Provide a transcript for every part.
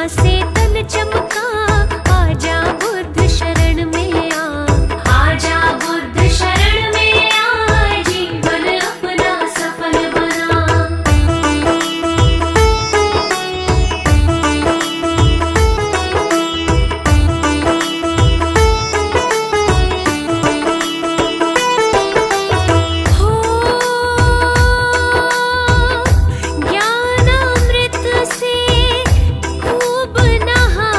से तन चमका, आजा बुद्ध शरण में आ, आजा बुद्ध शरण में आ, जीवन अपना सफल बना। हो ज्ञानामृत से खूब नहा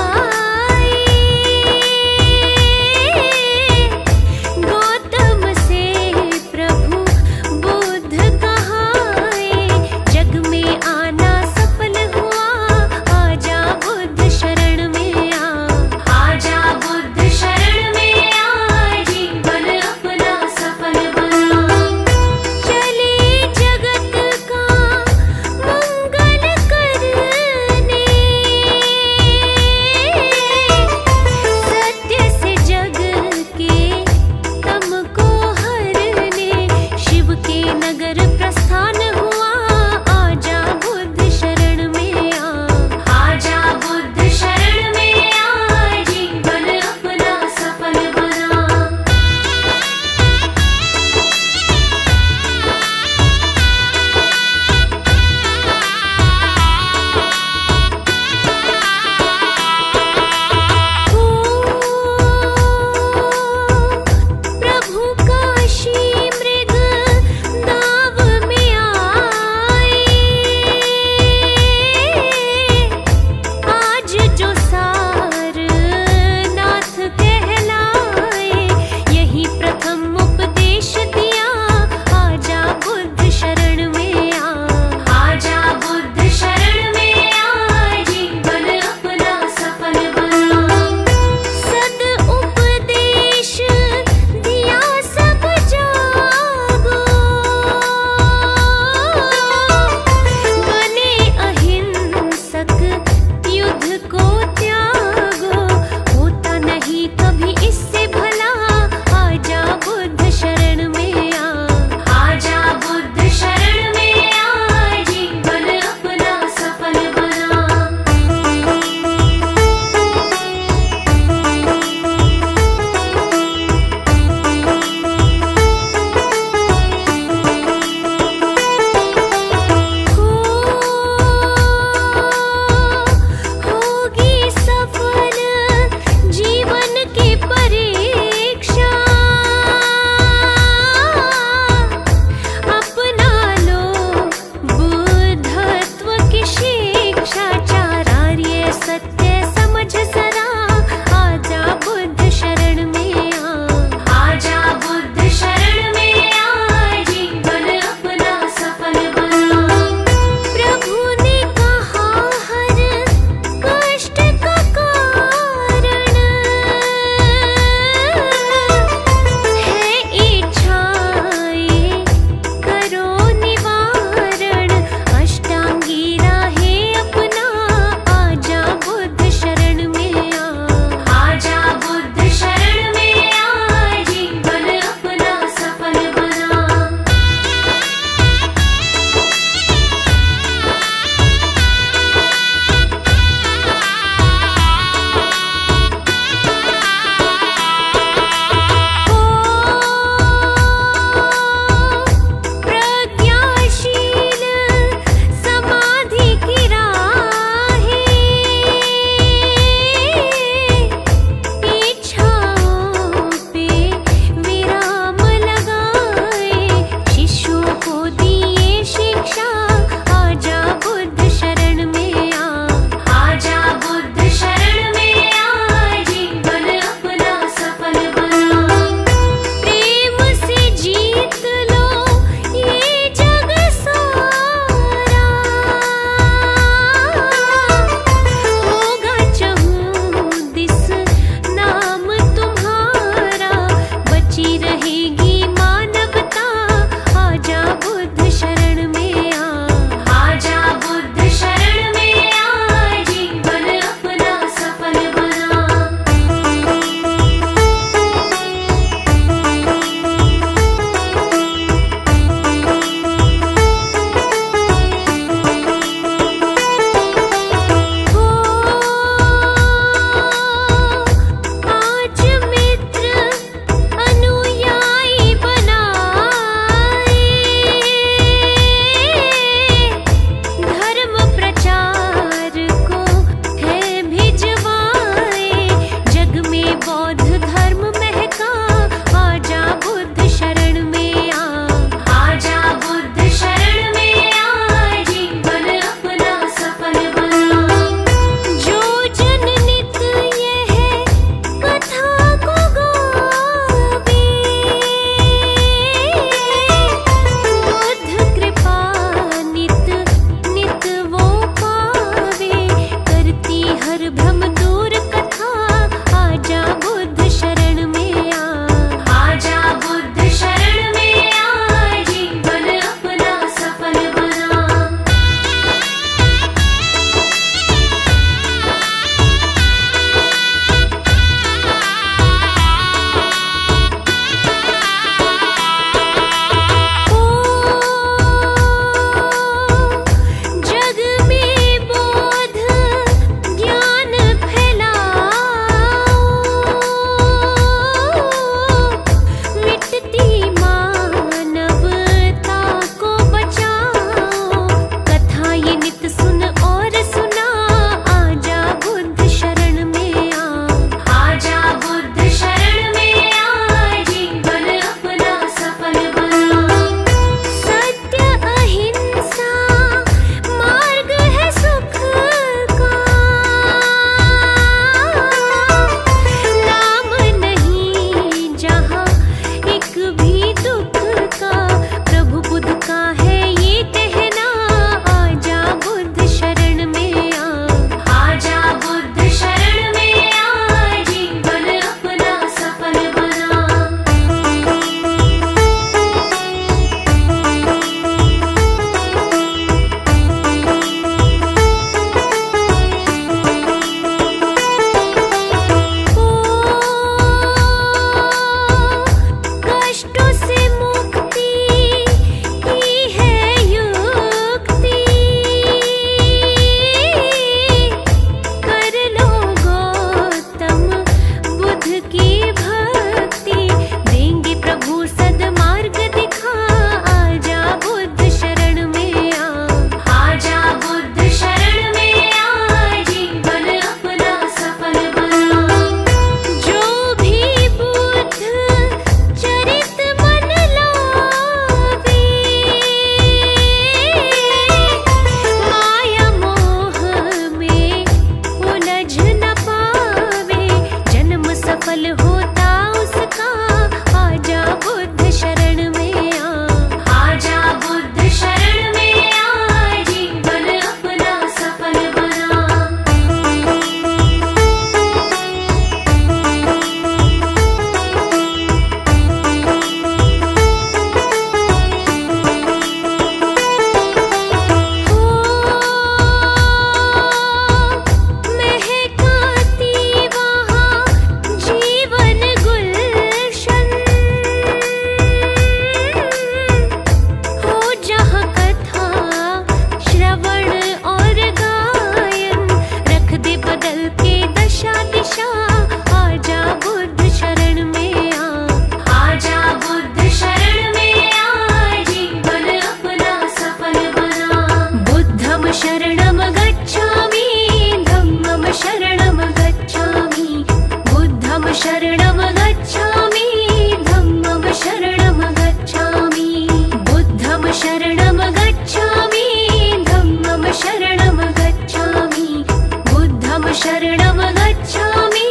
संघं शरणं गच्छामि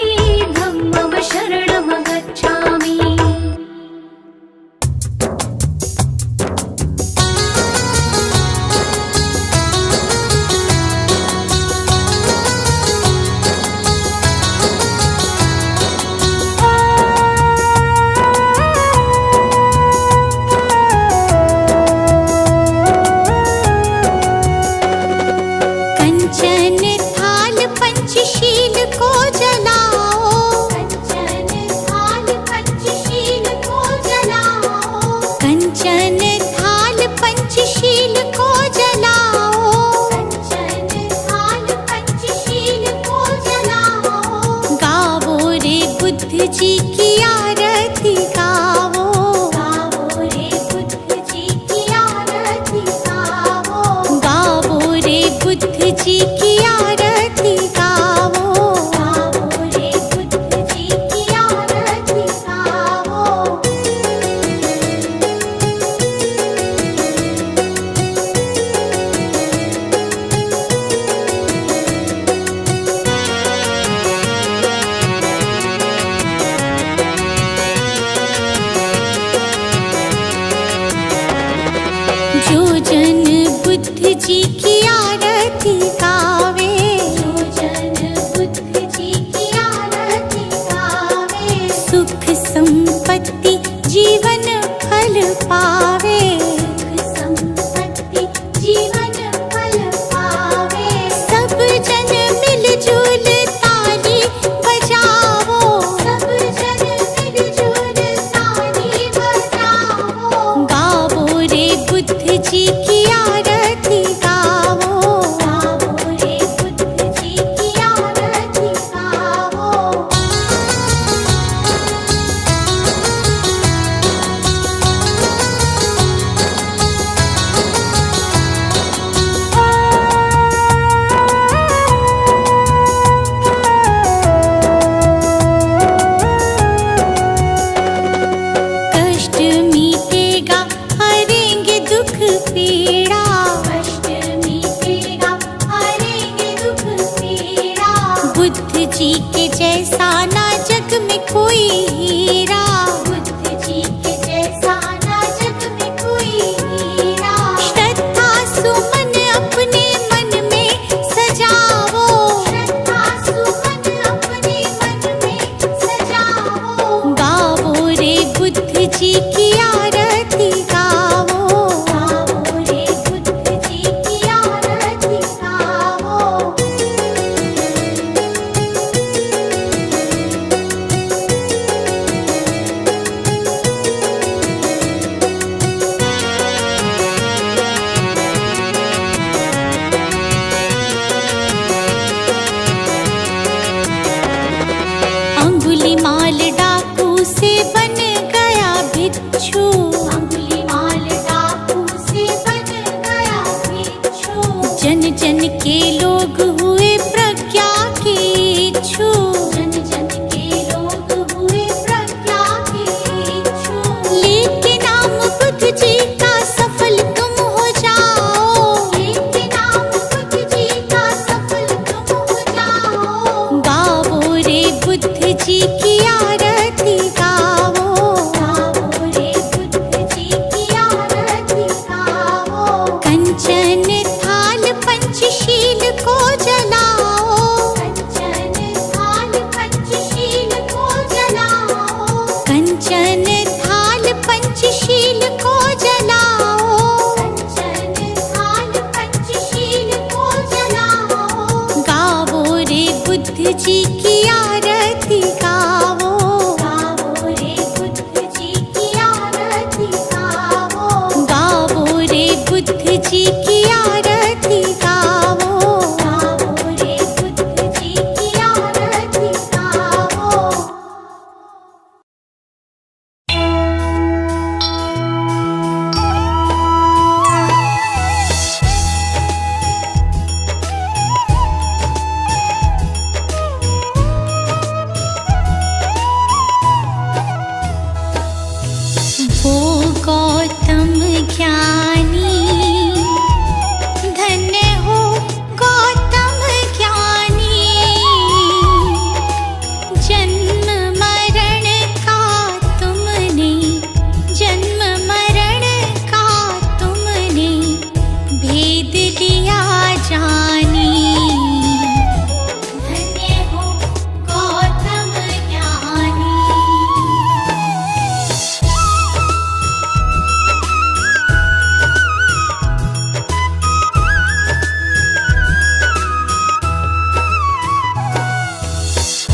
धम्मं शरणं गच्छामि जी की आरती गावो, गावो रे बुद्ध जी की आरती गावो, गावो रे बुद्ध जी की आरती गावो, गावो रे बुद्ध जी की आरती गावो। जो जन बुद्ध जी की आरती गावे, जो जन बुद्ध जी की आरती गावे, सुख संपत्ति जीवन फल पावे, सुख संपत्ति जीवन फल पावे। सब जन मिलजुल ताली बजावो, सब जन मिलजुल ताली बजावो, गावो रे बुद्ध जी की आरती गावो, गावो रे बुद्ध जी की आरती गावो। कष्ट मीटेगा हरेंगे दुख पीड़ा, कष्ट मीटेगा हरेंगे दुख पीड़ा। बुद्ध जी के जैसा ना जग में कोई हीरा, बुद्ध जी के जैसा ना जग में कोई हीरा। श्रद्धा सुमन अपने मन में सजावो, श्रद्धा सुमन अपने मन में सजावो, गावो रे बुद्ध जी की आरती गावो, गावो रे बुद्ध जी की आरती गावो। अंगुलीमाल डाकू से बन गया भिक्षु, अंगुलीमाल डाकू से बन गया भिक्षु। जन जन के लोग हुए प्रज्ञा के इच्छु, जन जन के लोग हुए प्रज्ञा के इच्छु। लेके नाम बुद्ध जी का सफल तुम हो जाओ, लेके नाम बुद्ध जी का सफल तुम हो जाओ, गावो रे बुद्ध जी की आरती गावो, गावो रे बुद्ध जी की आरती गावो। कंचन थाल पंचशील को जलाओ, कंचन थाल पंचशील को जलाओ, कंचन थाल पंचशील को जलाओ, कंचन थाल पंचशील को जलाओ, गावो रे बुद्ध जी की आरती गावो, गावो रे बुद्ध जी की आरती गावो, गावो रे बुद्ध जी की आरती गावो, गावो रे बुद्ध जी की आरती गावो।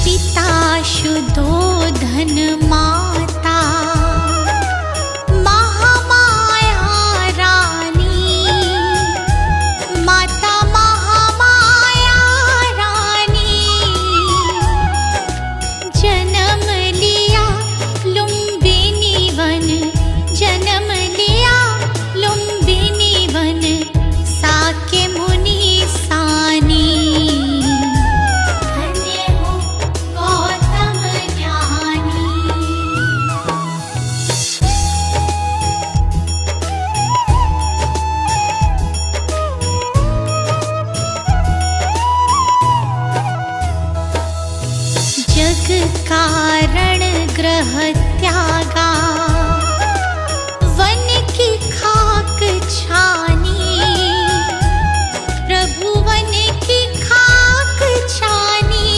पिता शुद्धोधन माता महामाया रानी, माता महामाया रानी। जन्म लिया लुम्बिनी वन, जन्म लिया लुम्बिनी वन, साके मुनि सानी। धन्य हो गौतम ज्ञानी। जग कारण ग्रह त्यागा, वन की खाक छानी। प्रभु वन की खाक छानी।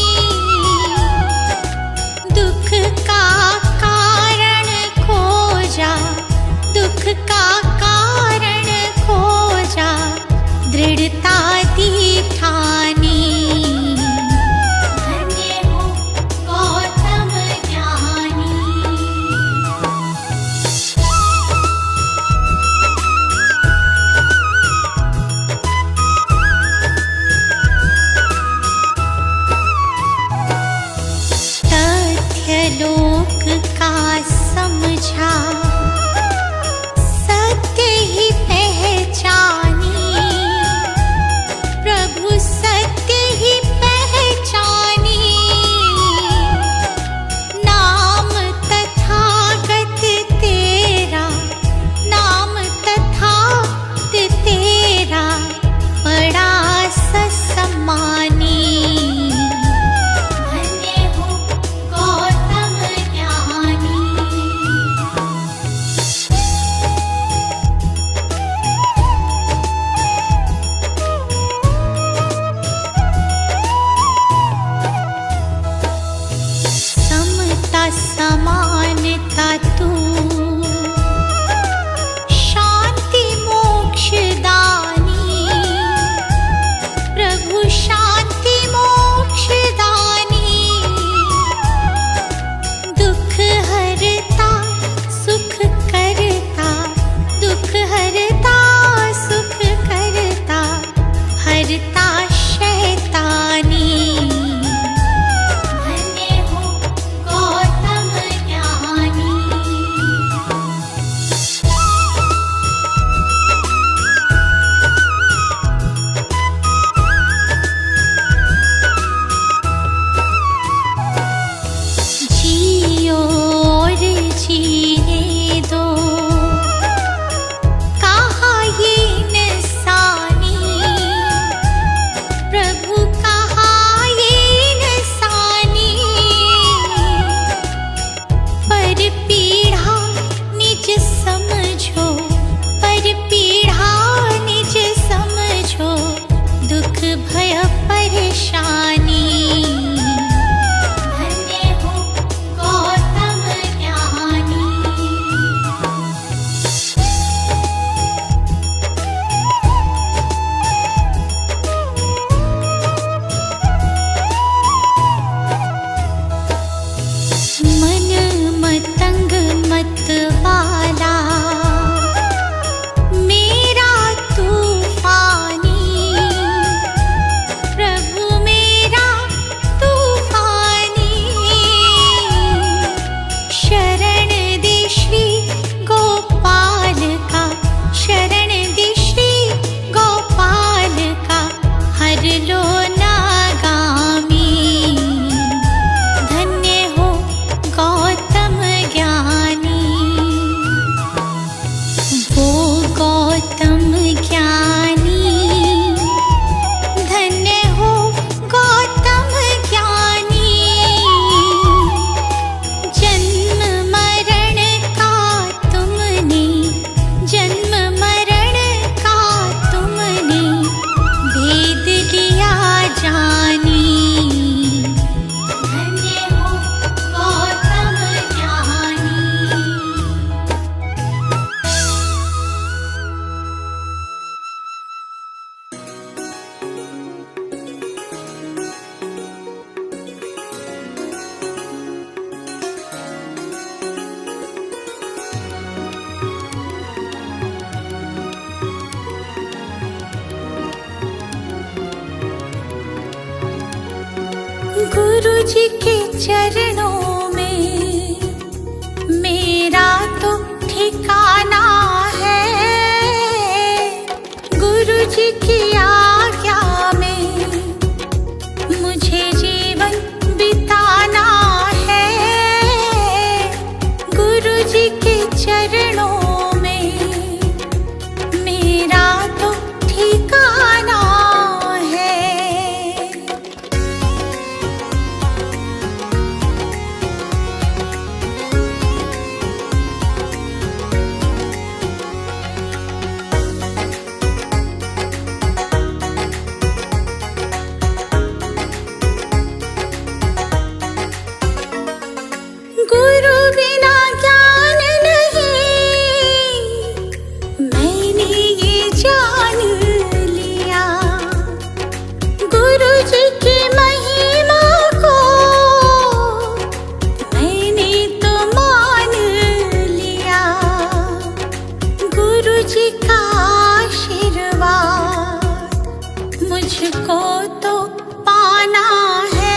दुख का कारण खोजा, दुख का कारण खोजा, दृढ़ता दी ठानी। धन्य हो गौतम ज्ञानी। गुरु जी के चरणों में मेरा तो ठिकाना है। गुरु जी की आज्ञा में मुझे जीवन बिताना है। गुरु जी के चरणों में मेरा तो ठिकाना है। गुरु बिना ज्ञान नहीं, मैंने ये जान लिया। गुरु जी की महिमा को मैंने तो मान लिया। गुरु जी का आशीर्वाद मुझको तो पाना है।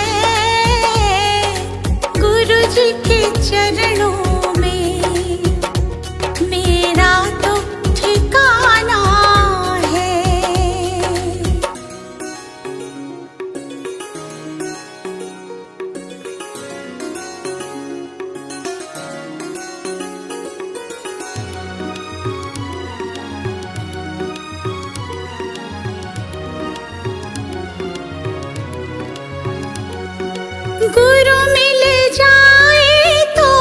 गुरु जी के चरणों में मेरा तो ठिकाना है। गुरु मिल जाए तो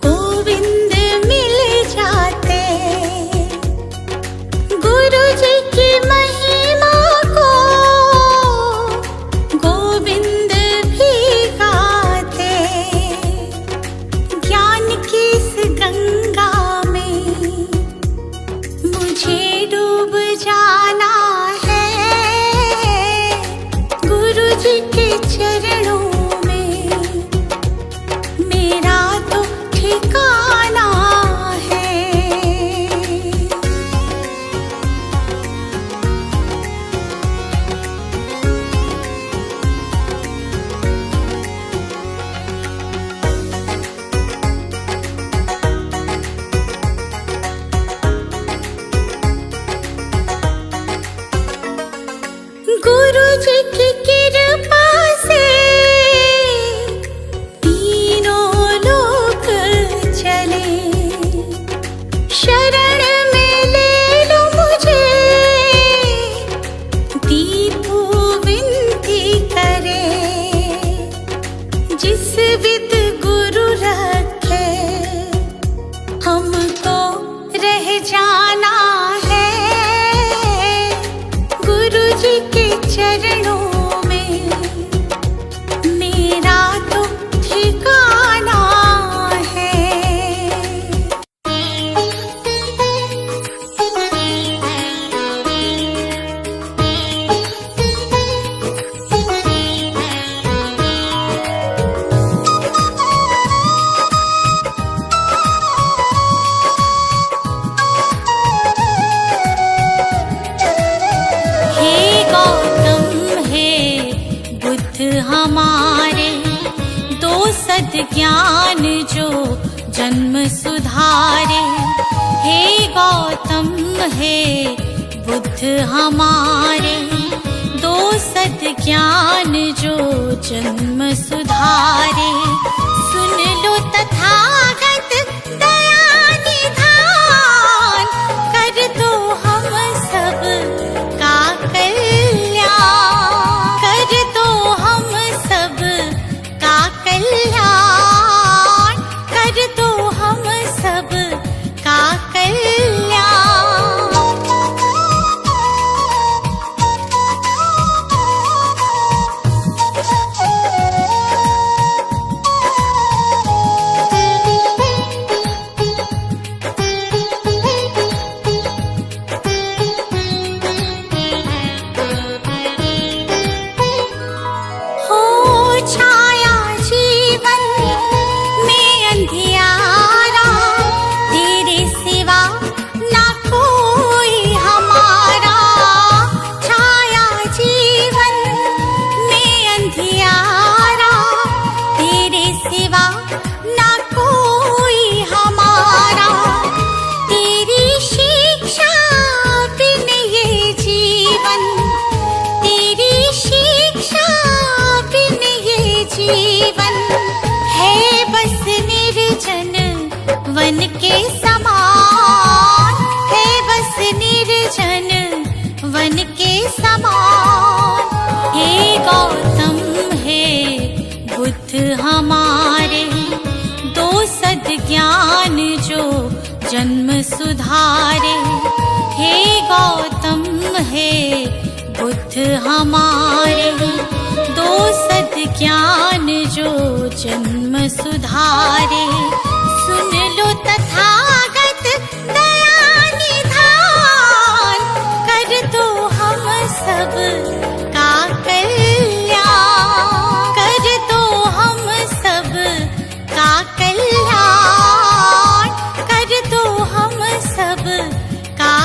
गोविंद मिल जाते। गुरु जी की महिमा को गोविंद भी गाते। ज्ञान की इस गंगा में मुझे डूब जाना है। गुरु जी के चरणों में मेरा तो ठिकाना है। गुरु जी की कृपा से तीनों लोक चले। शरण में ले लो मुझे, दीपू विनती करे। जिस विद गुरु रखे हमको रह जाना है। गुरु जी के चरणों में मेरा तो ठिकाना है। हे गौतम हे बुद्ध हमारे, दो सद ज्ञान जो जन्म सुधारे। हे गौतम हे बुद्ध हमारे, दो सद ज्ञान जो जन्म सुधारे। सुन लो तथागत दया निधान, कर दो हम सब का कल्याण। कर दो हम सब का कल्याण। कर दो हम सब का कल्याण। जीवन है बस निर्जन वन के समान, है बस निर्जन वन के समान। हे गौतम हे बुद्ध हमारे, दो सद्ज्ञान जो जन्म सुधारे। हे गौतम हे बुद्ध हमारे, दो सद्ज्ञान जो जन्म सुधारे। सुन लो तथागत दया निधान, कर दो हम सब का कल्याण, कर दो हम सब का कल्याण, कर दो हम सब का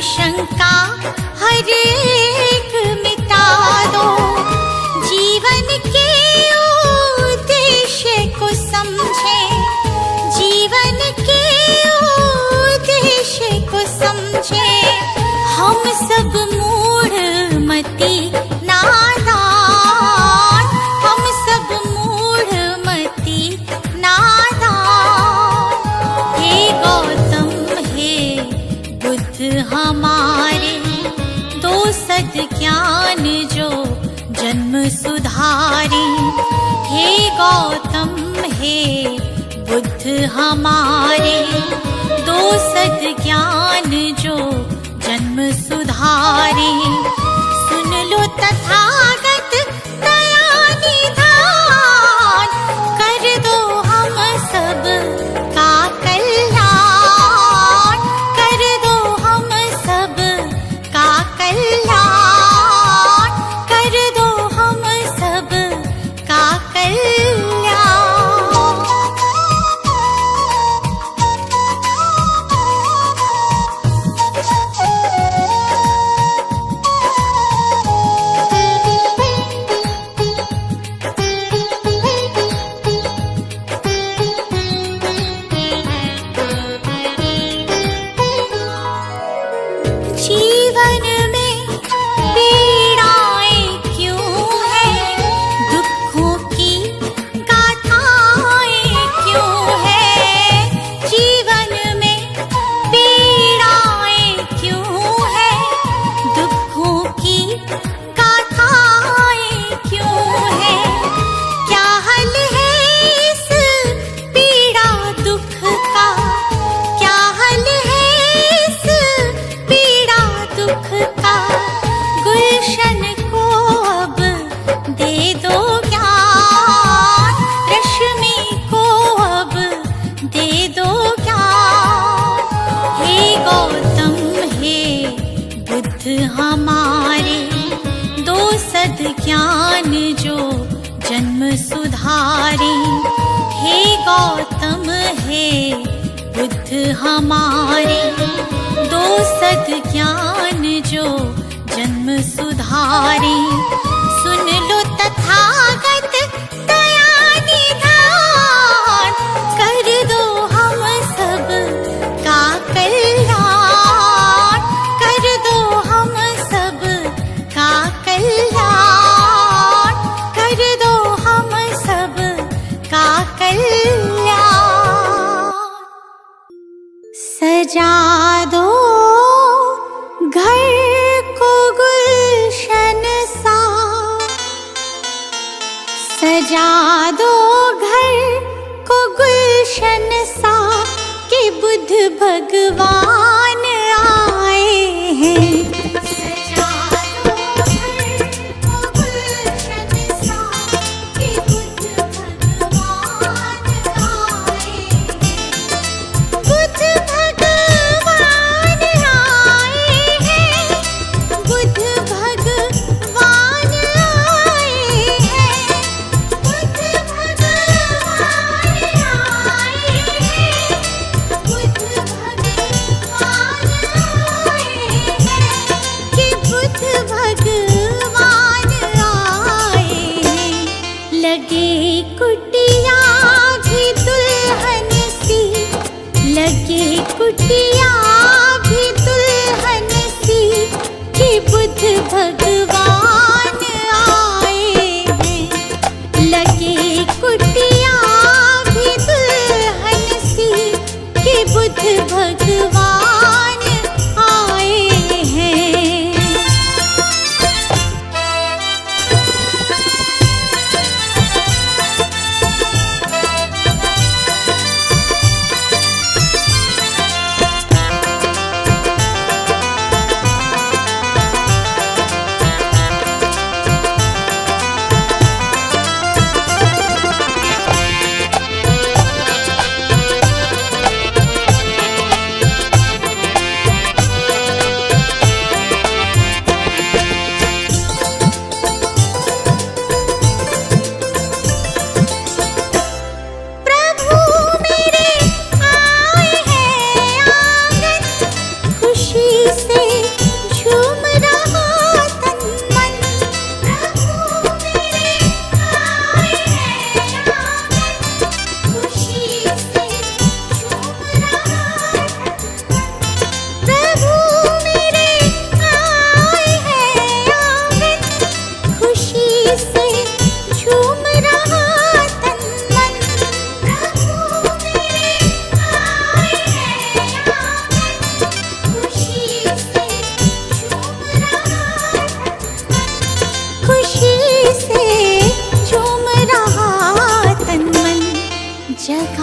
शंका हर एक मिटा दो। जीवन के उद्देश्य को समझे, जीवन के उद्देश्य को समझे। हम सब मूढ़ मति नादान, हम सब मूढ़ मति नादान। हे गौतम हे बुद्ध हमारे, दो सद्ज्ञान जो जन्म सुधारे। हे गौतम हे बुद्ध हमारे, दो सद्ज्ञान जो जन्म सुधारे। सुन लो तथागत दया निधान, कर दो हम सब का कल्याण, कर दो हम सब का कल्याण, कर दो हम सब का कल्याण। जीवन में पीड़ाएं क्यों हैं, दुखों की गाथाएं क्यों हैं। जीवन में पीड़ाएं क्यों हैं, दुखों की गाथाएं क्यों हैं। क्या हल है इस पीड़ा दुख का, क्या हल है इस पीड़ा दुख का। गुलशन को अब दे दो ज्ञान, रश्मि को अब दे दो ज्ञान। हे गौतम हे बुद्ध हमारे, दो सद्ज्ञान जो जन्म सुधारे। हे गौतम हे बुद्ध हमारे, दो सद्ज्ञान जो जन्म सुधारे। सुन लो तथागत दया निधान, कर दो हम सब का कल्याण, कर दो हम सब का कल्याण, कर दो हम सब का कल्याण। सजा दो घर को गुलशन सा, सजा दो घर को गुलशन सा, कि बुद्ध भगवान आए हैं। सजा दो घर को गुलशन सा, कि बुद्ध भगवान आए हैं।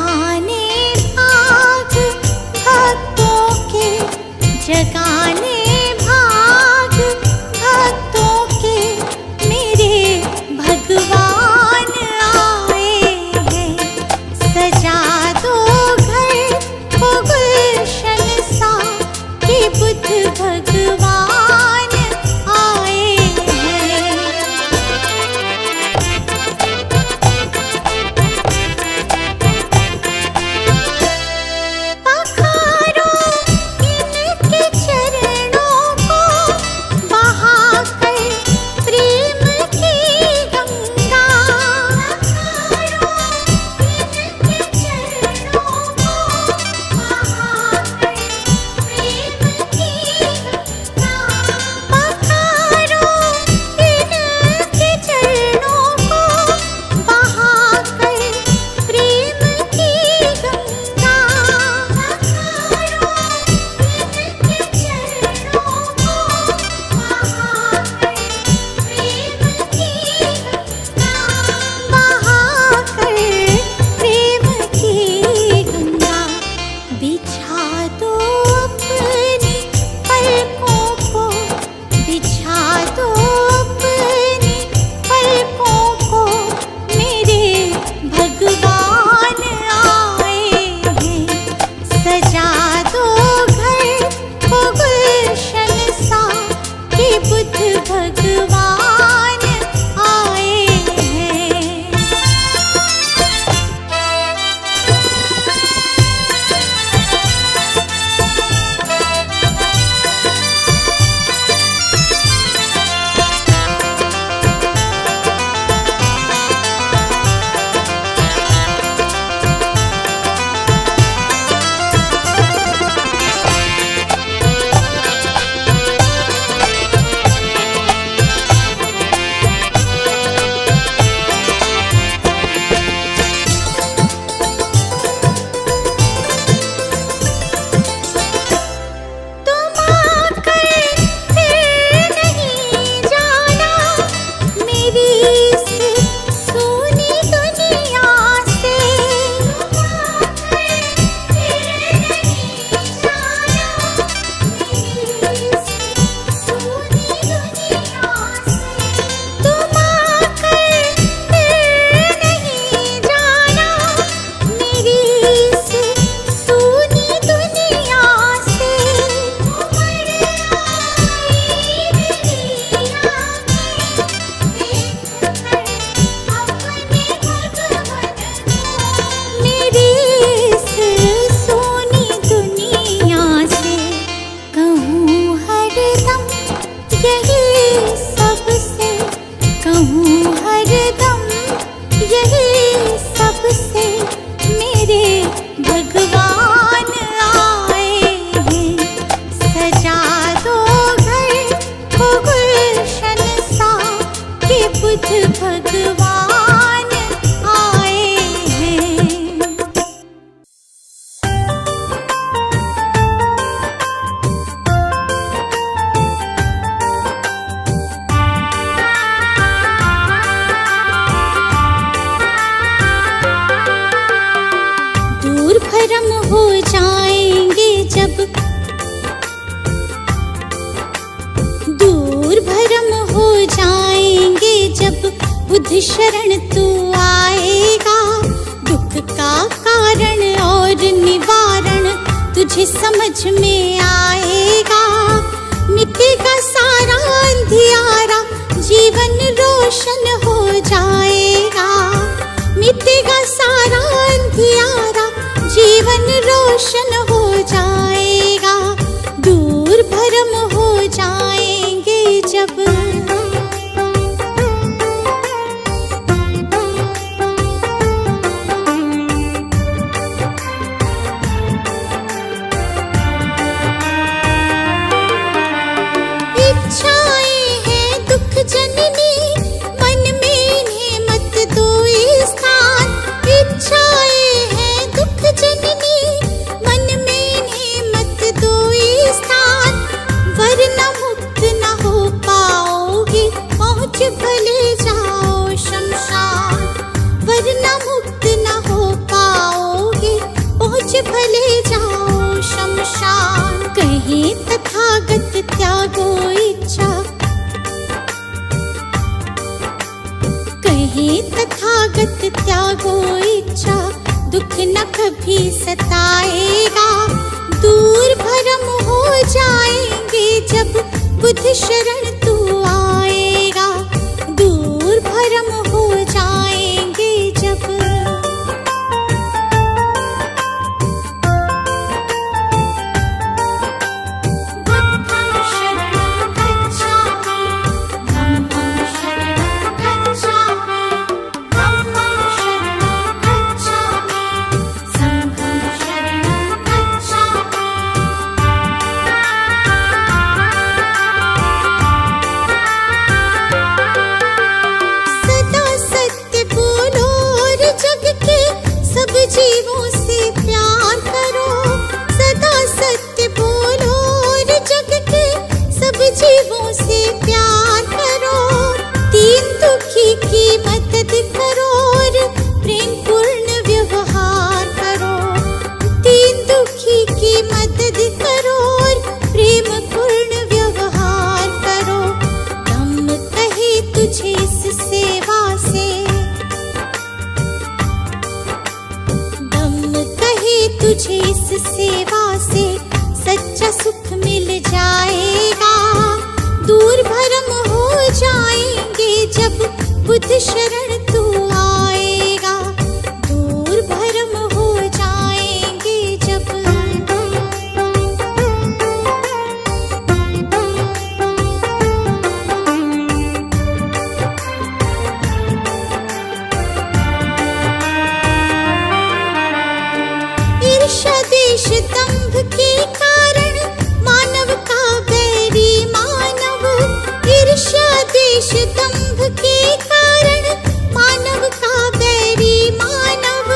जगाने भाग भक्तों के, जगाने भाग भक्तों के, मेरे भगवान आए हैं। सजा दो घर को गुलशन सा, कि बुद्ध भगवान आए हैं। पखारो इनके चरणों को, बहाकर प्रेम की गंगा। पखारो इनके चरणों को, बहाकर प्रेम की गंगा। पखारो इनके चरणों को, बहाकर प्रेम की गंगा। पखारो इनके चरणों को, बहाकर प्रेम की गंगा। बहाकर प्रेम की गंगा। बिछा दो अपनी पलकों को, बिछा दो अपनी पलकों को, मेरे भगवान आए हैं। सजा दो घर को गुलशन सा, कि बुद्ध भगवान आए हैं। तुम आकर फिर नहीं जाना, मेरी इस सूनी दुनिया से। तुम आकर फिर नहीं जाना, मेरी इस सूनी दुनिया से। तुम आकर फिर नहीं जाना, मेरी इस सूनी दुनिया से। उमड़ आई मेरी आँखें, देखकर अपने भगवन को। मेरी इस सूनी दुनिया से कहूँ हरदम यही सबसे, कहूँ हरदम यही सबसे, मेरे भगवान आए हैं। सजा दो घर को गुलशन सा, कि बुद्ध भगवान आए हैं। दूर भरम हो जाएंगे जब, दूर भरम हो जाएंगे जब, बुद्ध शरण तू आएगा। दुख का कारण और निवारण तुझे समझ में आएगा। मिटेगा सारा अंधियारा, जीवन रोशन हो जाएगा। मिटेगा सारा अंधियारा, जीवन रोशन हो जाएगा। दूर भरम हो जाएंगे जब। इच्छाएं हैं दुख जननी, मन में इन्हें मत दो स्थान। इच्छाएं हैं दुख जननी, मन भले जाओ शमशान। कहीं तथागत त्यागो इच्छा, कहीं तथागत त्यागो इच्छा, दुख न कभी सताएगा। दूर भरम हो जाएंगे जब बुद्ध शरण तू आएगा। दूर भरम हो जाएंगे जब। बुद्धं शरणं गच्छामि, धम्मं शरणं गच्छामि, धम्मं शरणं गच्छामि, संघं शरणं गच्छामि। सदा सत्य बोलो और जग के सब जीवों से प्यार करो। सदा सत्य बोलो और जग के सब जीवों से प्यार करो। दीन दुखी की मदद करो और प्रेम पूर्ण व्यवहार करो। दीन दुखी की मदद करो और प्रेम पूर्ण व्यवहार करो। धम्म कहे तुझे इस सेवा से, धम्म कहे तुझे इस सेवा से सच्चा सुख मिल जाएगा। दूर भरम हो जाएंगे जब बुद्ध शरण तू आएगा। दूर भरम हो जाएंगे जब। ईर्ष्या देश दंभ के कारण मानव का बैरी मानव। ईर्ष्या देश दंभ के कारण मानव का बैरी मानव।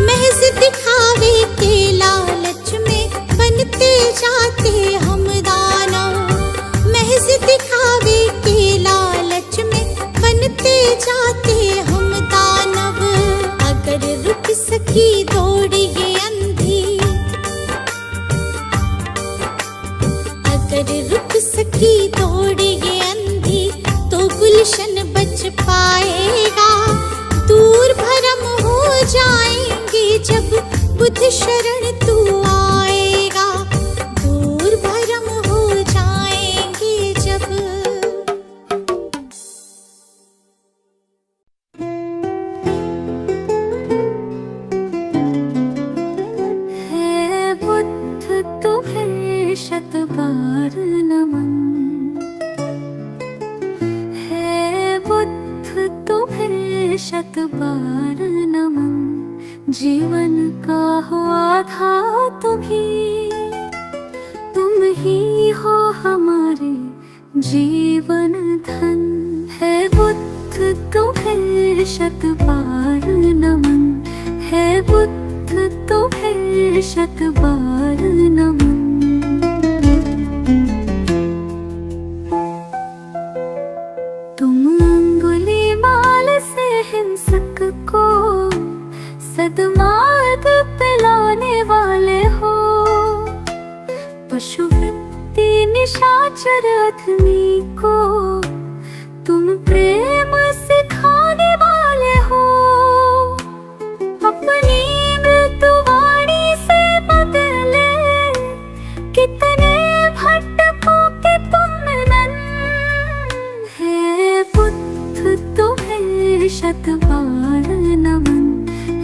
महज दिखावे के लालच में बनते जाते हम दानव। महज दिखावे के लालच में बनते जाते हम दानव। अगर रुक सकी दौड़ ये अंधी, अगर रुक सकी दौड़ ये अंधी, तो गुलशन बच पाएगा। दूर भरम हो जाएंगे जब बुद्ध शरण तू आएगा। दूर भरम हो जाएंगे जब। है बुद्ध तुम्हें शत बार नमन। है बुद्ध तुम्हें शत बार नमन। जीवन का हुआ था तुम ही हो हमारे जीवन धन। है बुद्ध तुम्हें शत बार नमन। है बुद्ध तुम्हें शत बार नमन। तुम अंगुलीमाल से हिंसक को सद्मार्ग पे लाने वाले हो। पशुवृत्ति निशाचर आदमी को तुम प्रेम सिखाने वाले हो। अपनी मृत्युवाणी से बदले कितने भटकों के तुम नन। है बुद्ध तुम्हें शत बार नमन।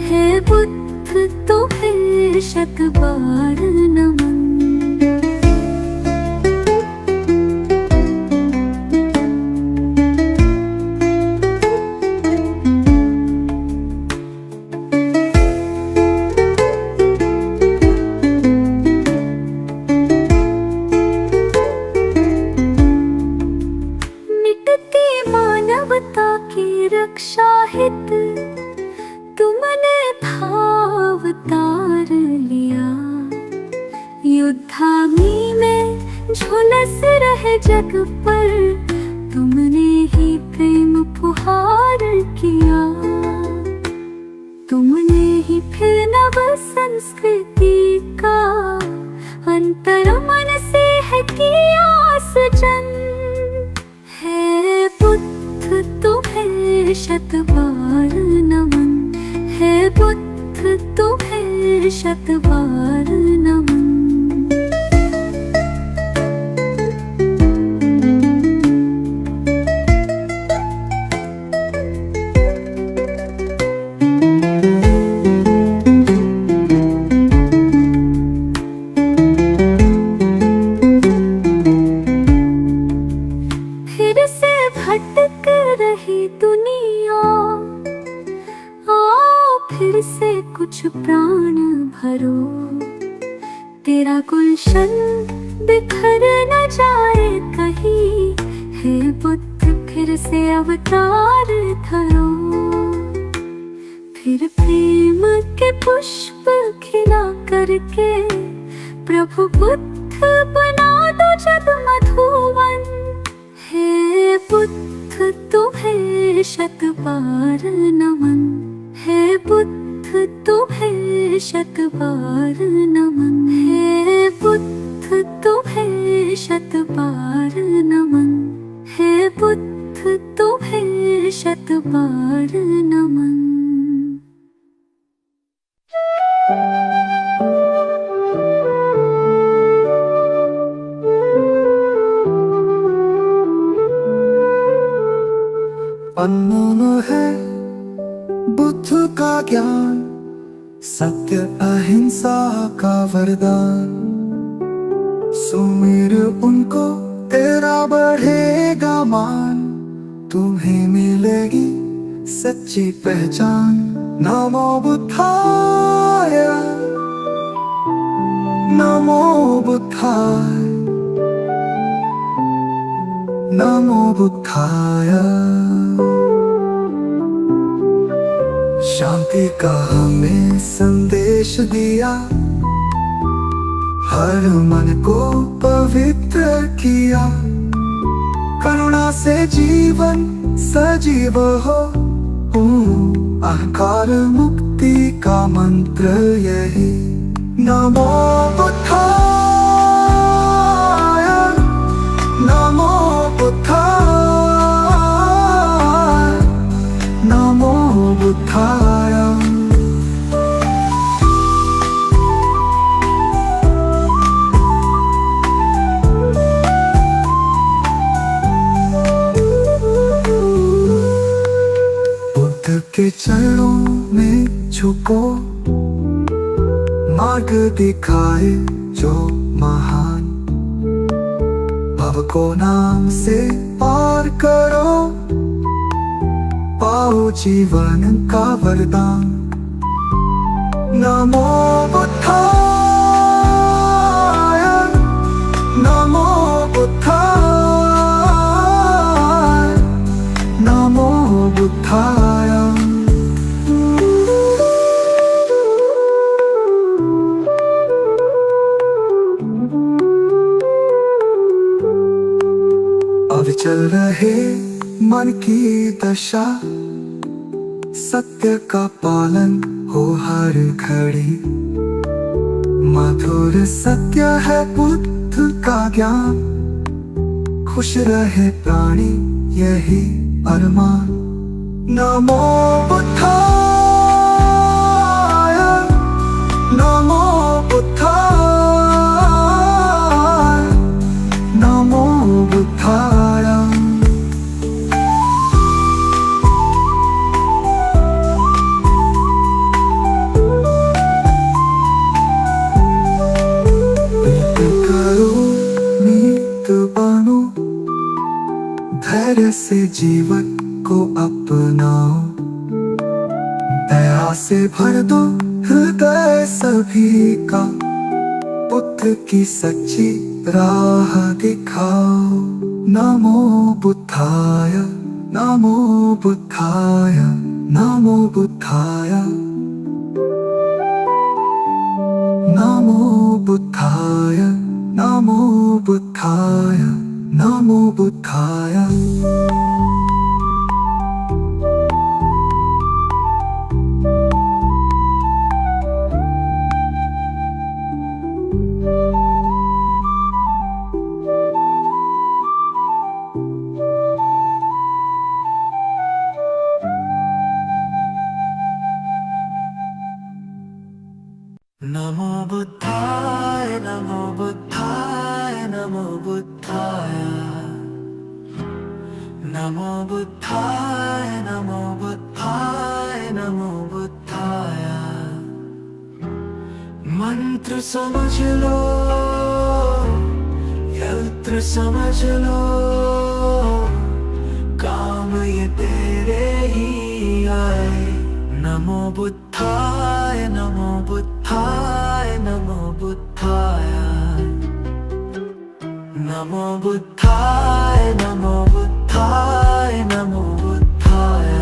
है बुद्ध तुम्हें शत बार नमन। रक्षा हित तुमने भावतार लिया। युद्धाग्नि में झुलस रहे जग पर तुमने ही प्रेम फुहार किया। तुमने ही फिर नव संस्कृति शत बार नमन। फिर से भटक रही दुनिया, आओ फिर से कुछ प्राण भरो। तेरा गुलशन बिखर न जाए कहीं, हे बुद्ध फिर से अवतार धरो। फिर प्रेम के पुष्प खिला करके प्रभु बुद्ध बना दो जग मधुवन। हे बुद्ध तुम्हें शत बार नमन, हे बुद्ध तुम्हें शत बार नमन, हे बुद्ध तुम्हें शत बार नमन, हे बुद्ध तुम्हें शत बार नमन। अनमोल है बुद्ध का ज्ञान, सत्य अहिंसा का वरदान। सुमिर उनको तेरा बढ़ेगा मान, तुम्हें मिलेगी सच्ची पहचान। नमो बुद्धाय, नमो बुद्धाय, नमो बुद्धाय। शांति का हमें संदेश दिया, हर मन को पवित्र किया। करुणा से जीवन सजीव हो, अहंकार मुक्ति का मंत्र यही। नमो बुद्धाय, नमो बुद्धाय, नमो बुद्धाय। बुद्ध के चरणों में झुको, मार्ग दिखाए जो महान। भव को नाम से पार करो, पाओ जीवन का वरदान। नमो बुद्धाय, नमो बुद्धाय, नमो बुद्धाय। अब चल रहे मन की दशा, सत्य का पालन हो हर घड़ी। मधुर सत्य है बुद्ध का ज्ञान, खुश रहे प्राणी यही अरमान। नमो बुद्धाय, नमो बुद्धाय, नमो बुद्धाय। धैर्य से जीवन को अपनाओ, दया से भर दो हृदय सभी का। बुद्ध की सच्ची राह दिखाओ। नमो बुद्धाय, नमो बुद्धाय, नमो बुद्धाय, नमो बुद्धाय, नमो बुद्धाय, नमो बुद्धाय। नमो बुद्धाय नमो बुद्धाय नमो बुद्धाय नमो बुद्धाय नमो बुद्धाय नमो बुद्धाय मंत्र समझ लो यंत्र समझ लो काम ये तेरे ही आए नमो बुद्धाय नमो बुद्धाय नमो बुद्धाय नमो बुद्धाय नमो बुद्धाय नमो बुद्धाय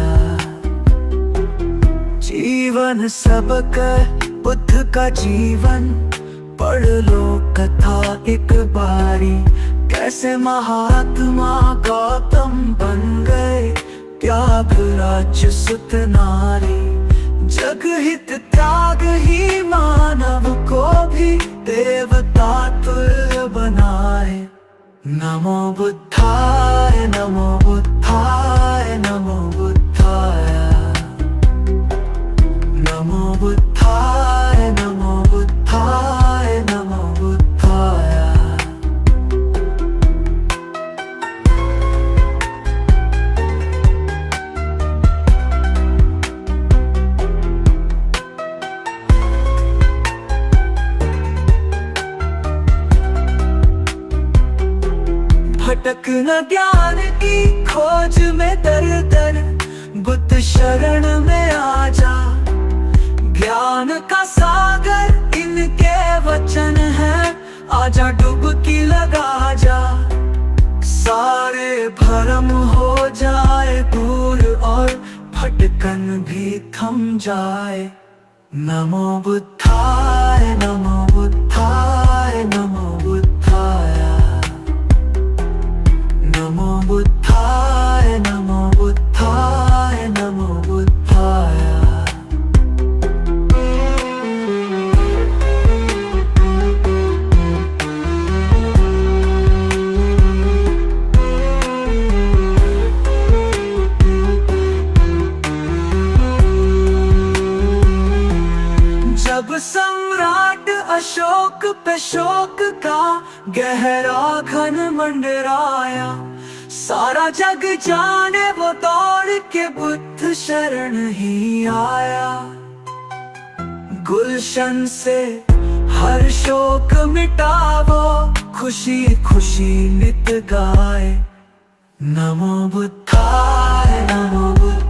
जीवन सबक बुद्ध का जीवन पढ़ लो कथा एक बारी कैसे महात्मा गौतम बन गए त्यागराज सुत नारी जग हित त्याग ही मानव को भी देवता तुल्य बनाए नमो बुद्धाय नमो बुद्धाय नमो बुद्धाय नमो बुद्धाय नमो बुद्धाय नमो बुद्धाय भटक न ज्ञान की खोज में दर दर बुद्ध शरण में आ जा ज्ञान का सागर इनके वचन है आजा डुबकी लगा जा सारे भरम हो जाए दूर और भटकन भी थम जाए नमो बुद्धाय नमो बुद्धाय नमो बुद्धाय नमो बुद्धाय नमो बुद्धाय नमो बुद्धाय जब सम्राट अशोक पे शोक का गहरा घन मंडराया सारा जग जाने वो दौड़ के बुद्ध शरण ही आया गुलशन से हर शोक मिटावो खुशी खुशी नित गाए नमो बुद्धाय नमो बुद्धाय